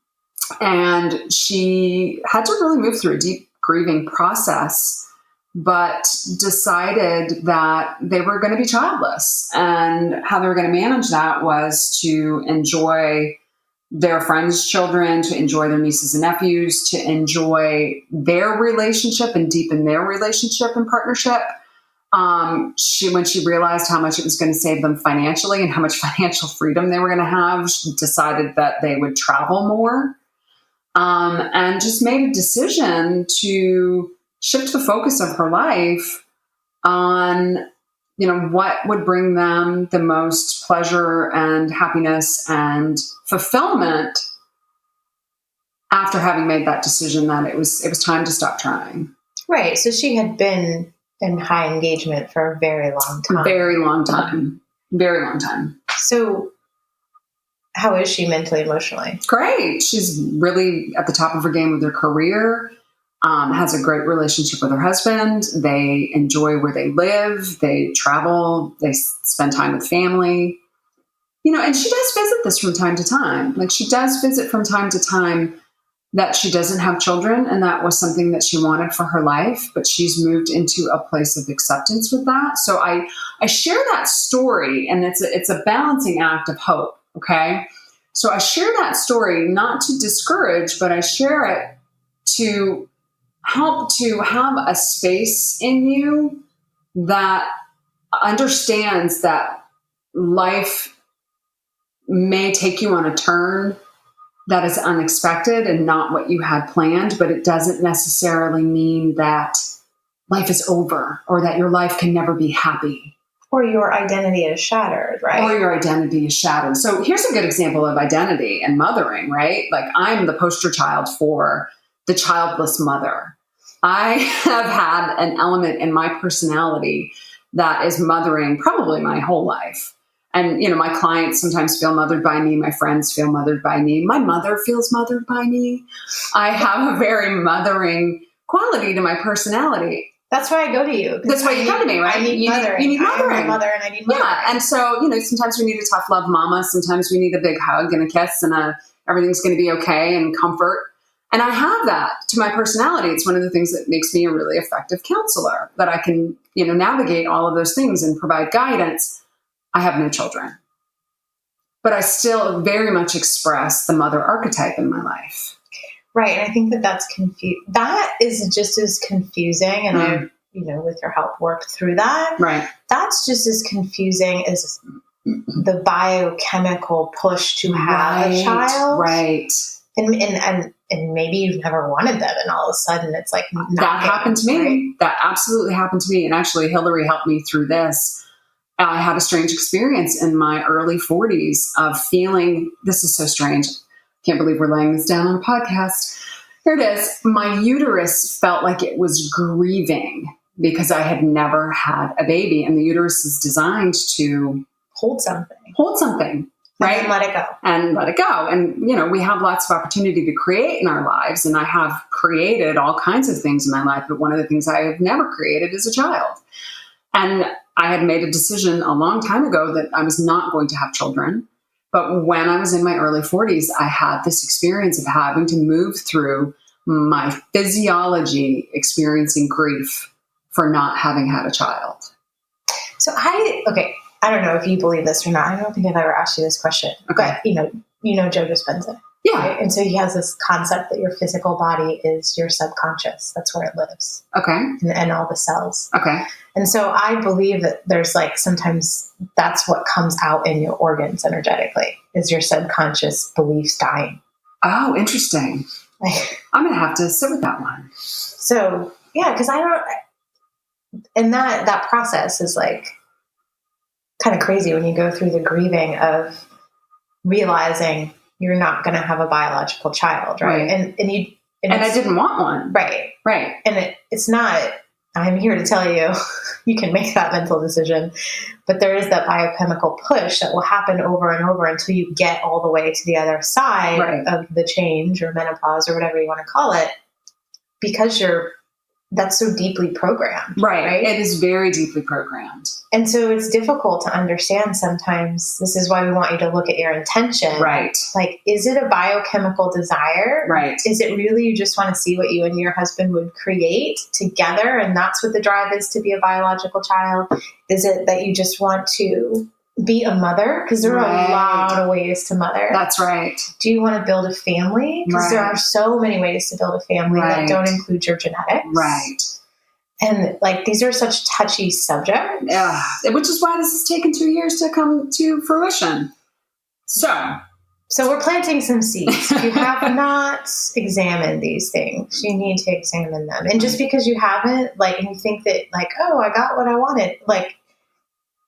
[SPEAKER 2] And she had to really move through a deep grieving process, but decided that they were going to be childless. And how they were going to manage that was to enjoy their friends' children, to enjoy their nieces and nephews, to enjoy their relationship and deepen their relationship and partnership. When she realized how much it was going to save them financially and how much financial freedom they were going to have, she decided that they would travel more, and just made a decision to shift the focus of her life on, what would bring them the most pleasure and happiness and fulfillment after having made that decision that it was time to stop trying.
[SPEAKER 1] Right. So she had been in high engagement for a very long time.
[SPEAKER 2] Very long time. Very long time.
[SPEAKER 1] So how is she mentally, emotionally?
[SPEAKER 2] Great. She's really at the top of her game with her career, has a great relationship with her husband. They enjoy where they live. They travel. They spend time with family. And she does visit this from time to time. Like she does visit from time to time that she doesn't have children, and that was something that she wanted for her life, but she's moved into a place of acceptance with that. So I share that story, and it's a balancing act of hope. Okay. So I share that story, not to discourage, but I share it to help to have a space in you that understands that life may take you on a turn that is unexpected and not what you had planned, but it doesn't necessarily mean that life is over or that your life can never be happy.
[SPEAKER 1] Or your identity is shattered, right?
[SPEAKER 2] Or your identity is shattered. So here's a good example of identity and mothering, right? Like I'm the poster child for the childless mother. I have had an element in my personality that is mothering probably my whole life. And, my clients sometimes feel mothered by me. My friends feel mothered by me. My mother feels mothered by me. I have a very mothering quality to my personality.
[SPEAKER 1] That's why I go to you.
[SPEAKER 2] That's why you come to me, right?
[SPEAKER 1] I need mothering.
[SPEAKER 2] You need mothering.
[SPEAKER 1] I'm a mother and I need mothering.
[SPEAKER 2] Yeah. And so, sometimes we need a tough love mama. Sometimes we need a big hug and a kiss and everything's going to be okay and comfort. And I have that to my personality. It's one of the things that makes me a really effective counselor, that I can, navigate all of those things and provide guidance. I have no children, but I still very much express the mother archetype in my life.
[SPEAKER 1] Right. And I think that's that is just as confusing. And I, with your help, worked through that.
[SPEAKER 2] Right.
[SPEAKER 1] That's just as confusing as the biochemical push to have a child.
[SPEAKER 2] Right.
[SPEAKER 1] And maybe you've never wanted them, and all of a sudden it's like
[SPEAKER 2] that happened to me.
[SPEAKER 1] Right?
[SPEAKER 2] That absolutely happened to me. And actually, Hillary helped me through this. I had a strange experience in my early 40s of feeling, this is so strange. Can't believe we're laying this down on a podcast. Here it is. My uterus felt like it was grieving because I had never had a baby. And the uterus is designed to
[SPEAKER 1] hold something.
[SPEAKER 2] Right?
[SPEAKER 1] And let it go.
[SPEAKER 2] And let it go. And, we have lots of opportunity to create in our lives. And I have created all kinds of things in my life. But one of the things I have never created is a child. And I had made a decision a long time ago that I was not going to have children. But when I was in my early 40s, I had this experience of having to move through my physiology experiencing grief for not having had a child.
[SPEAKER 1] So I don't know if you believe this or not. I don't think I've ever asked you this question.
[SPEAKER 2] Okay.
[SPEAKER 1] But, Joe Dispenza.
[SPEAKER 2] Yeah.
[SPEAKER 1] Right? And so he has this concept that your physical body is your subconscious. That's where it lives.
[SPEAKER 2] Okay.
[SPEAKER 1] And all the cells.
[SPEAKER 2] Okay.
[SPEAKER 1] And so I believe that there's sometimes that's what comes out in your organs energetically is your subconscious beliefs dying.
[SPEAKER 2] Oh, interesting. I'm going to have to sit with that one.
[SPEAKER 1] So, yeah, because and that process is kind of crazy when you go through the grieving of realizing you're not going to have a biological child, right? And
[SPEAKER 2] I didn't want one.
[SPEAKER 1] Right. And it's not, I'm here to tell you, you can make that mental decision, but there is that biochemical push that will happen over and over until you get all the way to the other side of the change or menopause or whatever you want to call it, because that's so deeply programmed. Right.
[SPEAKER 2] It is very deeply programmed.
[SPEAKER 1] And so it's difficult to understand sometimes. This is why we want you to look at your intention.
[SPEAKER 2] Right.
[SPEAKER 1] Is it a biochemical desire?
[SPEAKER 2] Right.
[SPEAKER 1] Is it really you just want to see what you and your husband would create together? And that's what the drive is to be a biological child? Is it that you just want to be a mother? Because there are a lot of ways to mother.
[SPEAKER 2] That's right.
[SPEAKER 1] Do you want to build a family? Because there are so many ways to build a family that don't include your genetics.
[SPEAKER 2] Right.
[SPEAKER 1] And these are such touchy subjects.
[SPEAKER 2] Yeah. Which is why this has taken 2 years to come to fruition. So
[SPEAKER 1] we're planting some seeds. If you have not examined these things, you need to examine them. And just because you haven't, and you think that oh, I got what I wanted,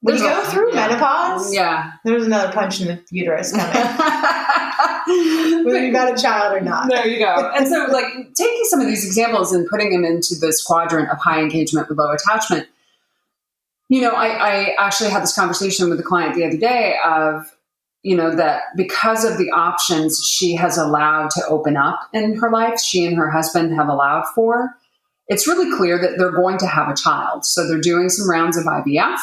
[SPEAKER 1] when you go through menopause, there's another punch in the uterus coming. Whether you got a child or not.
[SPEAKER 2] There you go. And so, taking some of these examples and putting them into this quadrant of high engagement with low attachment, I actually had this conversation with a client the other day of, that because of the options she has allowed to open up in her life, she and her husband have allowed for, it's really clear that they're going to have a child. So they're doing some rounds of IVF.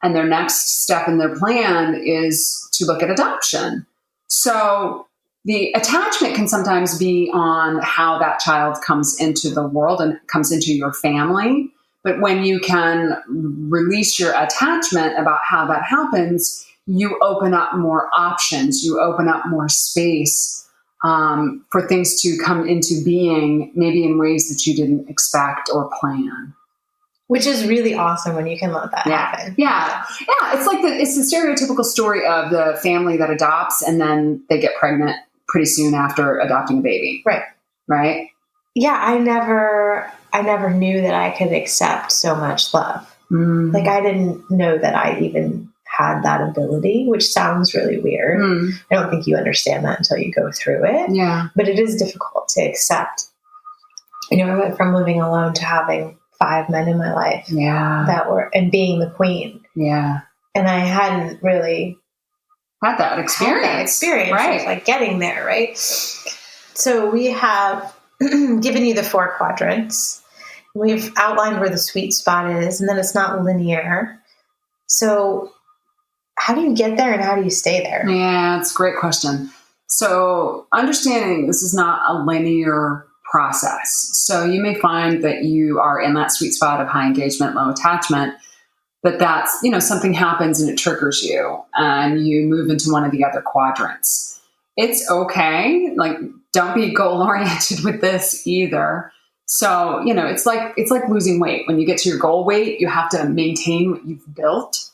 [SPEAKER 2] And their next step in their plan is to look at adoption. So the attachment can sometimes be on how that child comes into the world and comes into your family. But when you can release your attachment about how that happens, you open up more options. You open up more space for things to come into being, maybe in ways that you didn't expect or plan.
[SPEAKER 1] Which is really awesome when you can let that happen.
[SPEAKER 2] Yeah. It's the stereotypical story of the family that adopts and then they get pregnant pretty soon after adopting a baby. Right? Yeah,
[SPEAKER 1] I never knew that I could accept so much love. I didn't know that I even had that ability, which sounds really weird. I don't think you understand that until you go through it.
[SPEAKER 2] Yeah.
[SPEAKER 1] But it is difficult to accept. I went from living alone to having 5 men in my life and being the queen.
[SPEAKER 2] Yeah.
[SPEAKER 1] And I hadn't really
[SPEAKER 2] had that experience.
[SPEAKER 1] Right. It's getting there. Right. So we have given you the 4 quadrants. We've outlined where the sweet spot is, and then it's not linear. So how do you get there and how do you stay there?
[SPEAKER 2] Yeah, it's a great question. So understanding this is not a linear process. So you may find that you are in that sweet spot of high engagement, low attachment, but that's, something happens and it triggers you and you move into one of the other quadrants. It's okay. Don't be goal oriented with this either. So, it's like losing weight. When you get to your goal weight, you have to maintain what you've built.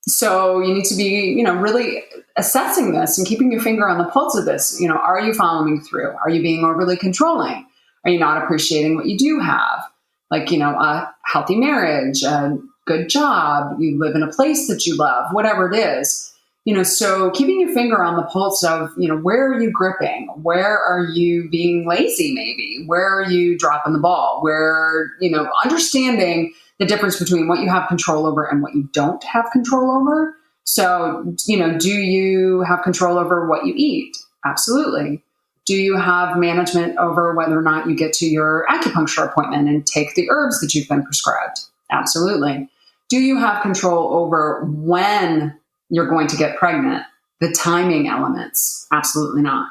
[SPEAKER 2] So you need to be, really assessing this and keeping your finger on the pulse of this. Are you following through? Are you being overly controlling? Are you not appreciating what you do have? A healthy marriage, a good job, you live in a place that you love, whatever it is. So keeping your finger on the pulse of, where are you gripping? Where are you being lazy maybe? Where are you dropping the ball? Where, understanding the difference between what you have control over and what you don't have control over. So, do you have control over what you eat? Absolutely. Do you have management over whether or not you get to your acupuncture appointment and take the herbs that you've been prescribed? Absolutely. Do you have control over when you're going to get pregnant? The timing elements? Absolutely not.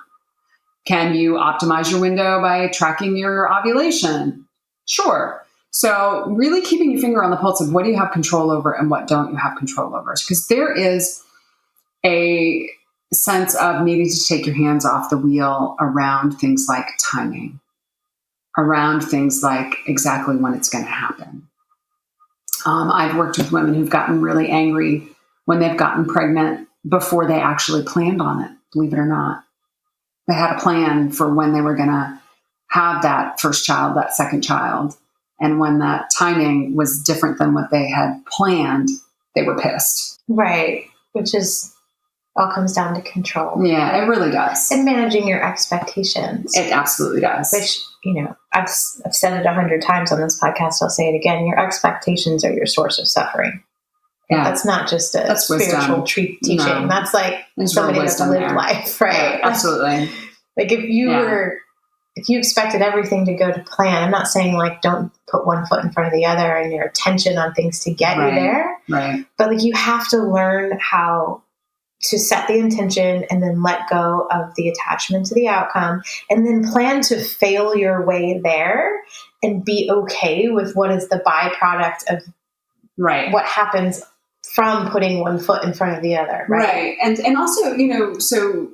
[SPEAKER 2] Can you optimize your window by tracking your ovulation? Sure. So really keeping your finger on the pulse of what do you have control over and what don't you have control over? Because there is a sense of needing to take your hands off the wheel around things like timing, around things like exactly when it's going to happen. I've worked with women who've gotten really angry when they've gotten pregnant before they actually planned on it, believe it or not. They had a plan for when they were going to have that first child, that second child. And when that timing was different than what they had planned, they were pissed.
[SPEAKER 1] Right. Which is all comes down to control.
[SPEAKER 2] Yeah, it really does.
[SPEAKER 1] And managing your expectations.
[SPEAKER 2] It absolutely does.
[SPEAKER 1] Which, I've said it 100 times on this podcast. I'll say it again. Your expectations are your source of suffering. Yeah. That's not just that's spiritual teaching. No. That's like somebody that's lived life, right?
[SPEAKER 2] Yeah, absolutely.
[SPEAKER 1] Like if you expected everything to go to plan, I'm not saying like don't put one foot in front of the other and your attention on things to get you there.
[SPEAKER 2] Right.
[SPEAKER 1] But like you have to learn how to set the intention and then let go of the attachment to the outcome and then plan to fail your way there and be okay with what is the byproduct of what happens from putting one foot in front of the other.
[SPEAKER 2] Right. And also, so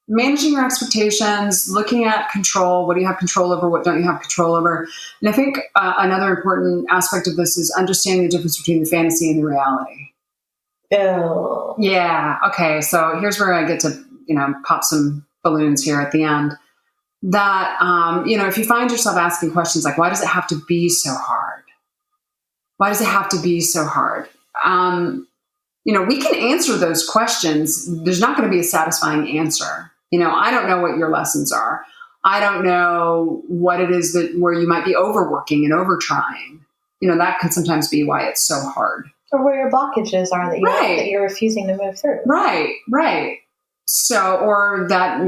[SPEAKER 2] managing your expectations, looking at control, what do you have control over, what don't you have control over? And I think another important aspect of this is understanding the difference between the fantasy and the reality.
[SPEAKER 1] Oh.
[SPEAKER 2] Yeah. Okay. So here's where I get to, pop some balloons here at the end. That, if you find yourself asking questions like, why does it have to be so hard? Why does it have to be so hard? We can answer those questions. There's not going to be a satisfying answer. I don't know what your lessons are. I don't know what it is where you might be overworking and overtrying. That can sometimes be why it's so hard.
[SPEAKER 1] Or where your blockages are that you're refusing to move through.
[SPEAKER 2] Right. So, or that,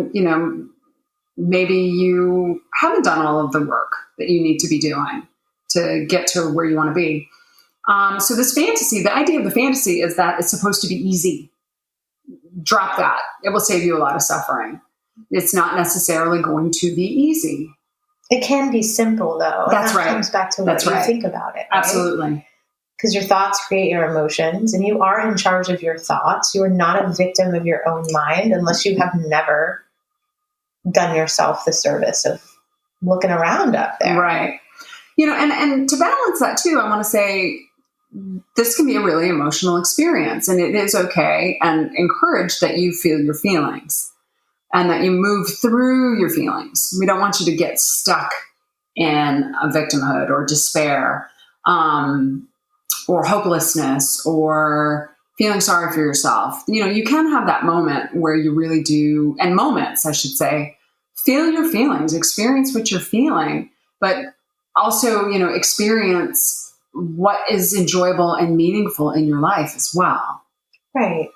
[SPEAKER 2] maybe you haven't done all of the work that you need to be doing to get to where you want to be. So this fantasy, the idea of the fantasy is that it's supposed to be easy. Drop that. It will save you a lot of suffering. It's not necessarily going to be easy.
[SPEAKER 1] It can be simple, though.
[SPEAKER 2] That's
[SPEAKER 1] and that
[SPEAKER 2] right.
[SPEAKER 1] comes back to what you think about it. Right?
[SPEAKER 2] Absolutely.
[SPEAKER 1] Because your thoughts create your emotions, and you are in charge of your thoughts. You are not a victim of your own mind unless you have never done yourself the service of looking around up there.
[SPEAKER 2] Right. And to balance that, too, I want to say, this can be a really emotional experience, and it is okay and encouraged that you feel your feelings and that you move through your feelings. We don't want you to get stuck in a victimhood or despair or hopelessness or feeling sorry for yourself. You can have that moment where you really do, and moments, I should say, feel your feelings, experience what you're feeling, but also, experience what is enjoyable and meaningful in your life as well.
[SPEAKER 1] Right.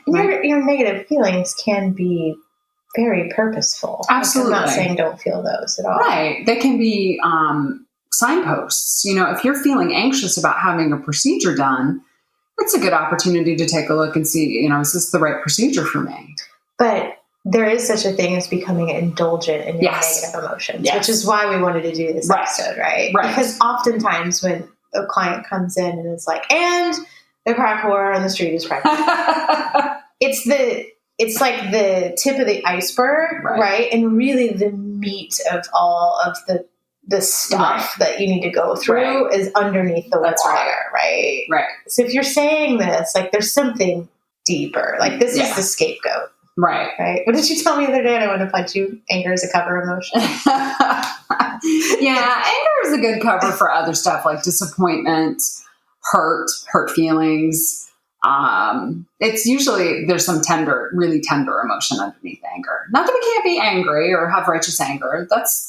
[SPEAKER 1] And your negative feelings can be very purposeful.
[SPEAKER 2] Absolutely.
[SPEAKER 1] Like, I'm not saying don't feel those at all.
[SPEAKER 2] Right. They can be signposts. If you're feeling anxious about having a procedure done, it's a good opportunity to take a look and see, is this the right procedure for me?
[SPEAKER 1] But there is such a thing as becoming indulgent in your negative emotions, which is why we wanted to do this episode, right? Because oftentimes when a client comes in and is like, and the crack whore on the street is pregnant. It's like the tip of the iceberg, right? And really the meat of all of the stuff that you need to go through is underneath the water, right? So if you're saying this, like there's something deeper, like this is the scapegoat. Right. What did you tell me the other day? And I want to punch you. Anger is a cover emotion.
[SPEAKER 2] Yeah, anger is a good cover for other stuff like disappointment, hurt feelings, It's usually there's some really tender emotion underneath anger. Not that we can't be angry or have righteous anger. That's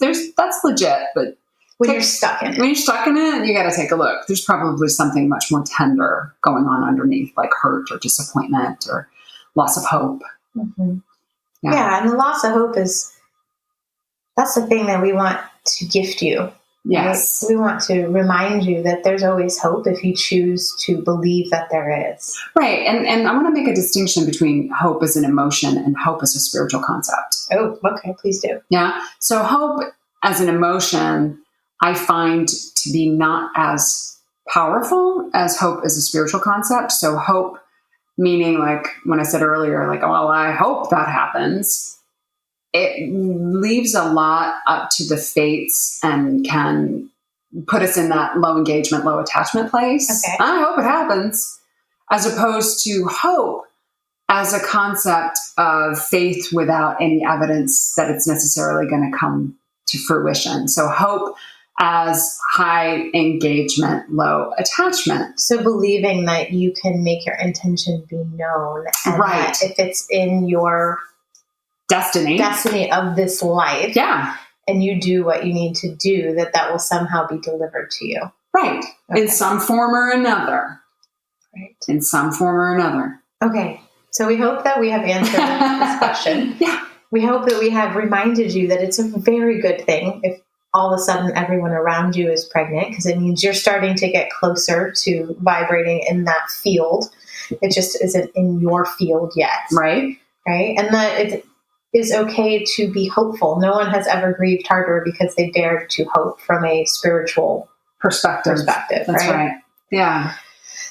[SPEAKER 2] legit, but
[SPEAKER 1] when you're stuck in it.
[SPEAKER 2] When you're stuck in it, you got to take a look. There's probably something much more tender going on underneath, like hurt or disappointment or loss of hope.
[SPEAKER 1] Mm-hmm. Yeah, and the loss of hope that's the thing that we want to gift you.
[SPEAKER 2] Yes.
[SPEAKER 1] Right? We want to remind you that there's always hope if you choose to believe that there is.
[SPEAKER 2] Right. And I want to make a distinction between hope as an emotion and hope as a spiritual concept.
[SPEAKER 1] Oh, okay. Please do.
[SPEAKER 2] Yeah. So hope as an emotion, I find to be not as powerful as hope as a spiritual concept. So hope meaning, like when I said earlier, like, well, I hope that happens. It leaves a lot up to the fates and can put us in that low engagement, low attachment place.
[SPEAKER 1] Okay.
[SPEAKER 2] I hope it happens, as opposed to hope as a concept of faith without any evidence that it's necessarily going to come to fruition. So hope as high engagement, low attachment.
[SPEAKER 1] So believing that you can make your intention be known, and
[SPEAKER 2] right.
[SPEAKER 1] that if it's in your destiny of this life,
[SPEAKER 2] yeah,
[SPEAKER 1] and you do what you need to do, that will somehow be delivered to you.
[SPEAKER 2] Right. Okay. In some form or another.
[SPEAKER 1] Right.
[SPEAKER 2] In some form or another.
[SPEAKER 1] Okay. So we hope that we have answered this question.
[SPEAKER 2] Yeah.
[SPEAKER 1] We hope that we have reminded you that it's a very good thing if all of a sudden everyone around you is pregnant, because it means you're starting to get closer to vibrating in that field. It just isn't in your field yet.
[SPEAKER 2] Right.
[SPEAKER 1] Right. And that it is okay to be hopeful. No one has ever grieved harder because they dared to hope from a spiritual perspective.
[SPEAKER 2] That's right. Yeah.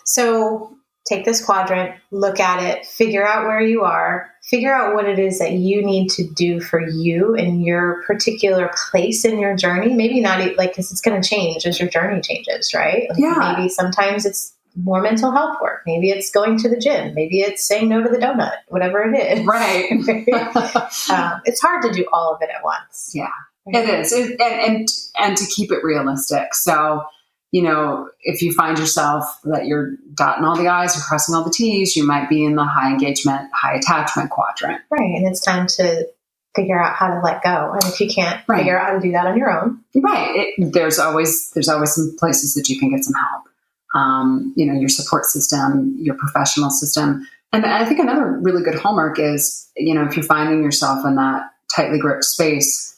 [SPEAKER 1] So take this quadrant, look at it, figure out where you are, figure out what it is that you need to do for you in your particular place in your journey. Maybe not because it's going to change as your journey changes, right? Maybe sometimes it's more mental health work. Maybe it's going to the gym. Maybe it's saying no to the donut, whatever it is.
[SPEAKER 2] Right.
[SPEAKER 1] It's hard to do all of it at once.
[SPEAKER 2] Yeah, right? It is. And to keep it realistic. So, if you find yourself that you're dotting all the I's or crossing all the T's, you might be in the high engagement, high attachment quadrant.
[SPEAKER 1] Right. And it's time to figure out how to let go. And if you can't figure out how to do that on your own.
[SPEAKER 2] Right. There's always some places that you can get some help. Your support system, your professional system. And I think another really good hallmark is, if you're finding yourself in that tightly gripped space,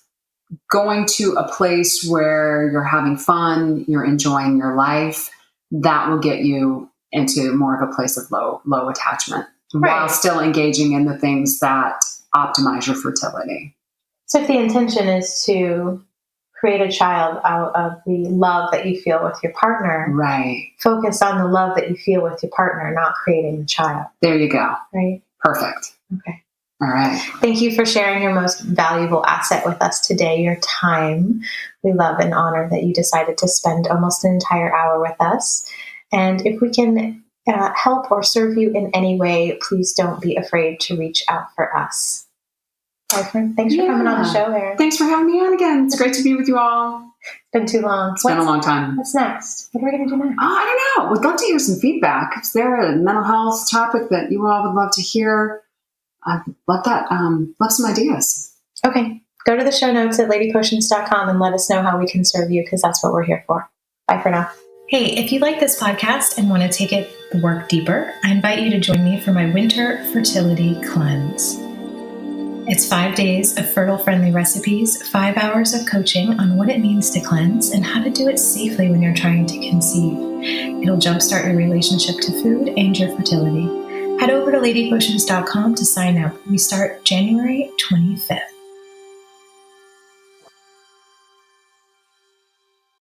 [SPEAKER 2] going to a place where you're having fun, you're enjoying your life, that will get you into more of a place of low attachment, while still engaging in the things that optimize your fertility.
[SPEAKER 1] So if the intention is to create a child out of the love that you feel with your partner,
[SPEAKER 2] right,
[SPEAKER 1] focus on the love that you feel with your partner, not creating the child.
[SPEAKER 2] There you go.
[SPEAKER 1] Right.
[SPEAKER 2] Perfect.
[SPEAKER 1] Okay.
[SPEAKER 2] All right.
[SPEAKER 1] Thank you for sharing your most valuable asset with us today, your time. We love and honor that you decided to spend almost an entire hour with us. And if we can help or serve you in any way, please don't be afraid to reach out for us. Thanks for coming on the show, Erin.
[SPEAKER 2] Thanks for having me on again. It's great to be with you all.
[SPEAKER 1] It's been too long.
[SPEAKER 2] It's been a long time.
[SPEAKER 1] What's next? What are we going to do next?
[SPEAKER 2] Oh, I don't know. We'd love to hear some feedback. Is there a mental health topic that you all would love to hear? I'd love that. Love some ideas.
[SPEAKER 1] Okay. Go to the show notes at ladypotions.com and let us know how we can serve you, because that's what we're here for. Bye for now. Hey, if you like this podcast and want to take the work deeper, I invite you to join me for my winter fertility cleanse. It's 5 days of fertile-friendly recipes, 5 hours of coaching on what it means to cleanse and how to do it safely when you're trying to conceive. It'll jumpstart your relationship to food and your fertility. Head over to ladypotions.com to sign up. We start January 25th.